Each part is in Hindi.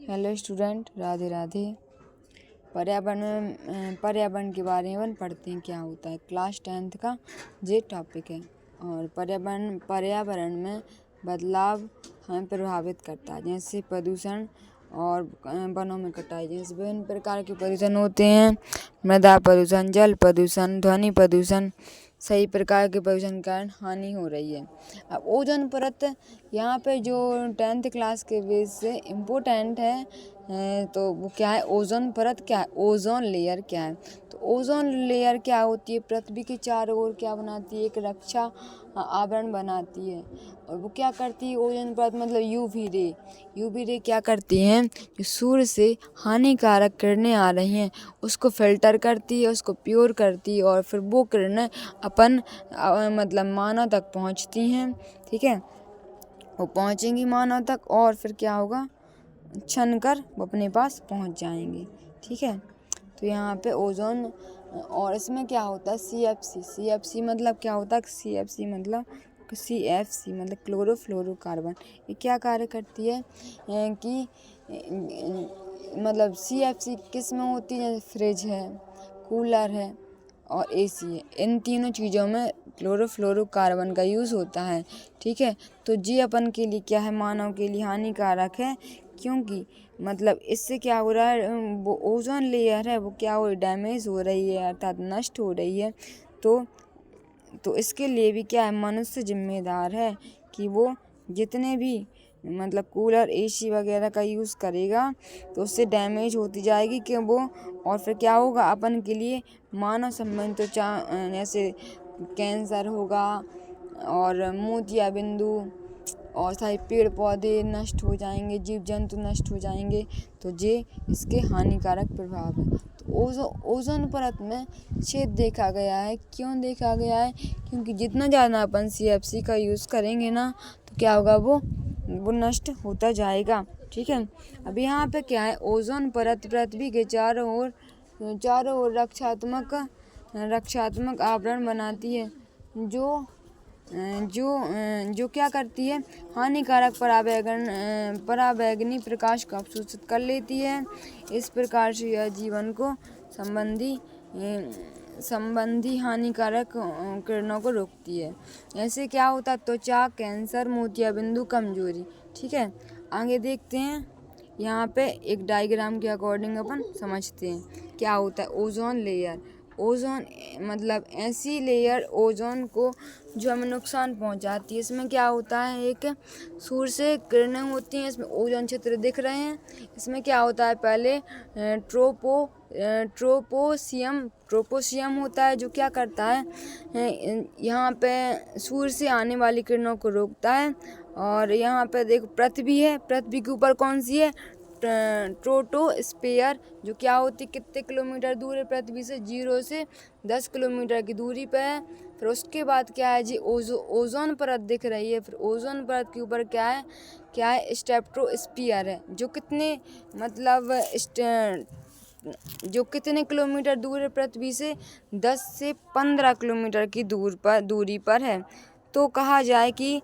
Hello student, Radhe Radhe. पर्यावरण के बारे में पढ़ते हैं क्या होता है। क्लास 10th का ये टॉपिक है। और पर्यावरण में बदलाव हमें प्रभावित करता है, जैसे प्रदूषण और वनों में कटाई। जैसे विभिन्न प्रकार के प्रदूषण होते हैं, मृदा प्रदूषण, जल प्रदूषण, ध्वनि प्रदूषण। सही प्रकार के प्रदूषण के कारण हानि हो रही है। अब ओजोन परत यहाँ पे जो 10th क्लास के बेस से इम्पोर्टेंट है, तो वो क्या है, ओजोन परत क्या है, ओजोन लेयर क्या है। तो ओजोन लेयर क्या होती है, पृथ्वी के चारों ओर क्या बनाती है, एक रक्षा आवरण बनाती है। और वो क्या करती है, ओजोन परत मतलब यूवी रे क्या करती हैं, जो सूर्य से हानिकारक किरणें आ रही हैं उसको फिल्टर करती है, उसको प्योर करती है, और फिर वो किरणें मतलब मानव तक पहुंचती हैं। ठीक है, वो पहुंचेंगी मानव तक, और फिर क्या होगा, छन कर वो अपने पास पहुंच जाएंगे। ठीक है, तो यहाँ पे ओजोन, और इसमें क्या होता है, CFC मतलब क्या होता है, CFC मतलब क्लोरोफ्लोरोकार्बन। ये क्या कार्य करती है कि मतलब CFC किस में होती है, जैसे फ्रिज है, कूलर है और AC है। इन तीनों चीज़ों में क्लोरोफ्लोरोकार्बन का यूज़ होता है। ठीक है, तो ये अपन के लिए क्या है, मानव के लिए हानिकारक है, क्योंकि मतलब इससे क्या हो रहा है, वो ओजोन लेयर है वो क्या हो, डैमेज हो रही है, अर्थात नष्ट हो रही है। तो इसके लिए भी क्या है, मनुष्य जिम्मेदार है कि वो जितने भी मतलब कूलर AC वगैरह का यूज़ करेगा तो उससे डैमेज होती जाएगी कि वो, और फिर क्या होगा, अपन के लिए मानव संबंध तो जैसे कैंसर होगा और मोतिया बिंदु, और सारे पेड़ पौधे नष्ट हो जाएंगे, जीव जंतु नष्ट हो जाएंगे। तो ये इसके हानिकारक प्रभाव है। तो ओजोन परत में छेद देखा गया है। क्यों देखा गया है, क्योंकि जितना ज़्यादा अपन CFC का यूज़ करेंगे ना, तो क्या होगा, वो नष्ट होता जाएगा। ठीक है, अब यहाँ पे क्या है, ओजोन परत पृथ्वी के चारों ओर रक्षात्मक आवरण बनाती है, जो क्या करती है, हानिकारक पराबैंगनी प्रकाश को अवशोषित कर लेती है। इस प्रकार से यह जीवन को संबंधी हानिकारक किरणों को रोकती है। ऐसे क्या होता है, त्वचा कैंसर, मोतियाबिंदु, कमजोरी। ठीक है, आगे देखते हैं। यहाँ पे एक डायग्राम के अकॉर्डिंग अपन समझते हैं क्या होता है ओजोन लेयर। ओजोन मतलब ऐसी लेयर ओजोन को जो हमें नुकसान पहुंचाती है। इसमें क्या होता है, एक सूर्य से किरणें होती हैं, इसमें ओजोन क्षेत्र दिख रहे हैं। इसमें क्या होता है, पहले ट्रोपोसियम होता है, जो क्या करता है, यहाँ पे सूर्य से आने वाली किरणों को रोकता है। और यहाँ पे देखो पृथ्वी है, पृथ्वी के ऊपर कौन सी है, ट्रोटोस्फेयर, जो क्या होती है, कितने किलोमीटर दूर है पृथ्वी से, 0 से 10 किलोमीटर की दूरी पे है। फिर उसके बाद क्या है जी, ओजोन परत दिख रही है। फिर ओजोन परत के ऊपर क्या है, स्ट्रेटोस्फियर है, जो कितने मतलब जो कितने किलोमीटर दूर है पृथ्वी से, 10 से 15 किलोमीटर की दूरी पर है। तो कहा जाए कि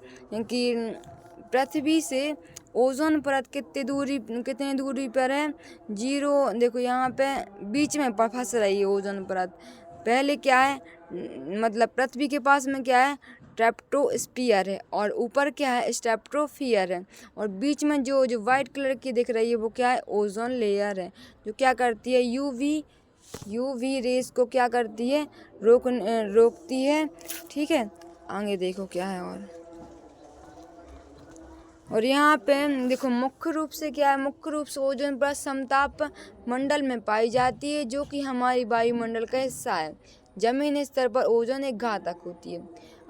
पृथ्वी से ओजोन परत कितनी दूरी पर है, 0। देखो यहाँ पे बीच में फंस रही है ओजोन परत। पहले क्या है, मतलब पृथ्वी के पास में क्या है, ट्रैप्टोस्फियर है, और ऊपर क्या है, स्ट्रेटोस्फियर है, और बीच में जो वाइट कलर की दिख रही है वो क्या है, ओजोन लेयर है, जो क्या करती है, यूवी रेस को क्या करती है, रोकती है। ठीक है, आगे देखो क्या है। और यहाँ पे देखो मुख्य रूप से क्या है, मुख्य रूप से ओजोन परत समताप मंडल में पाई जाती है, जो कि हमारी वायुमंडल का हिस्सा है। जमीन स्तर पर ओजोन एक घातक होती है।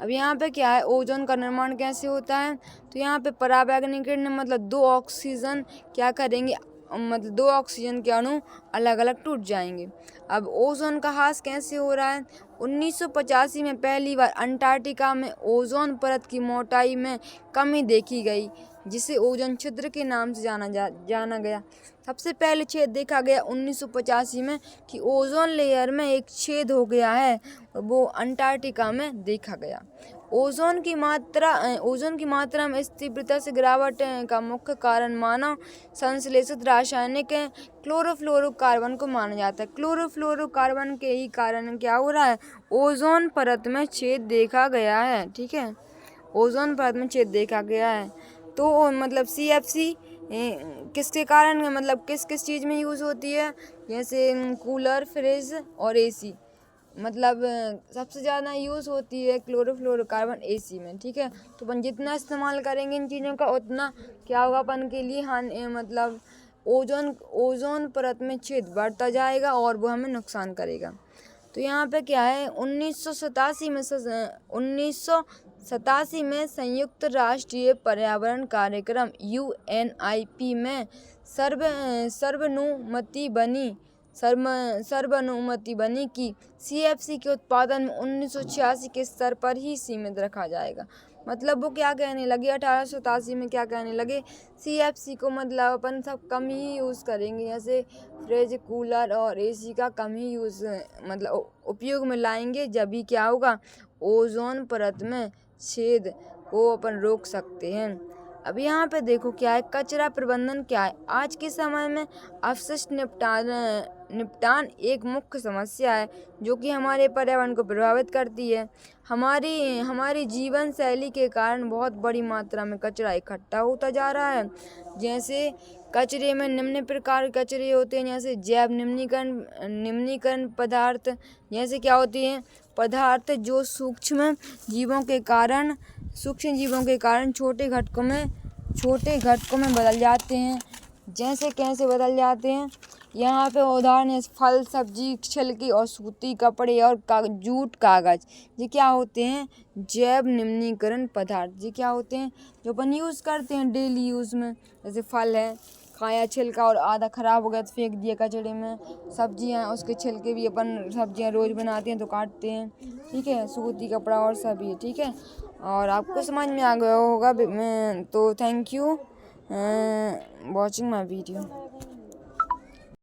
अब यहाँ पे क्या है, ओजोन का निर्माण कैसे होता है, तो यहाँ पे पराबैंगनी किरणें मतलब 2 ऑक्सीजन क्या करेंगे, मतलब 2 ऑक्सीजन के अणु अलग अलग टूट जाएंगे। अब ओजोन का ह्रास कैसे हो रहा है, 1985 में पहली बार अंटार्कटिका में ओजोन परत की मोटाई में कमी देखी गई, जिसे ओजोन छिद्र के नाम से जाना गया। सबसे पहले छेद देखा गया 1985 में कि ओजोन लेयर में एक छेद हो गया है, और वो अंटार्कटिका में देखा गया। ओजोन की मात्रा में इस तीव्रता से गिरावट का मुख्य कारण मानव संश्लेषित रासायनिक क्लोरोफ्लोरोकार्बन को माना जाता है। क्लोरोफ्लोरोकार्बन के ही कारण क्या हो रहा है, ओजोन परत में छेद देखा गया है। ठीक है, ओजोन परत में छेद देखा गया है। तो मतलब CFC किसके कारण, मतलब किस किस चीज़ में यूज़ होती है, जैसे कूलर, फ्रिज और AC। मतलब सबसे ज़्यादा यूज़ होती है क्लोरोफ्लोरोकार्बन AC में। ठीक है, तो अपन जितना इस्तेमाल करेंगे इन चीज़ों का उतना क्या होगा अपन के लिए मतलब ओजोन परत में छेद बढ़ता जाएगा और वो हमें नुकसान करेगा। तो यहाँ पे क्या है, 1987 में संयुक्त राष्ट्रीय पर्यावरण कार्यक्रम UNIP में सर्वनुमति बनी कि CFC के उत्पादन में 1986 के स्तर पर ही सीमित रखा जाएगा। मतलब वो क्या कहने लगे, 1887 में क्या कहने लगे, CFC को मतलब अपन सब कम ही यूज़ करेंगे, जैसे फ्रिज, कूलर और AC का कम ही यूज़ मतलब उपयोग में लाएंगे, जब भी क्या होगा, ओजोन परत में छेद को अपन रोक सकते हैं। अब यहाँ पे देखो क्या है, कचरा प्रबंधन क्या है। आज के समय में अपशिष्ट निपटान एक मुख्य समस्या है जो कि हमारे पर्यावरण को प्रभावित करती है। हमारी जीवन शैली के कारण बहुत बड़ी मात्रा में कचरा इकट्ठा होता जा रहा है। जैसे कचरे में निम्न प्रकार के कचरे होते हैं, जैसे जैव निम्नीकरण पदार्थ, जैसे क्या होती हैं, पदार्थ जो सूक्ष्म जीवों के कारण छोटे घटकों में बदल जाते हैं। जैसे कैसे बदल जाते हैं, यहाँ पे उदाहरण है फल, सब्जी, छिलके और सूती कपड़े और जूट, कागज। ये क्या होते हैं, जैव निम्नीकरण पदार्थ। ये क्या होते हैं, जो अपन यूज़ करते हैं डेली यूज़ में। जैसे फल है, खाया छिलका और आधा खराब हो गया तो फेंक दिया कचड़े में। सब्जियाँ, उसके छिलके भी अपन सब्जियाँ रोज़ बनाते हैं तो काटते हैं। ठीक है, सूती कपड़ा और सभी। ठीक है, और आपको समझ में आ गया होगा। तो thank you watching my video.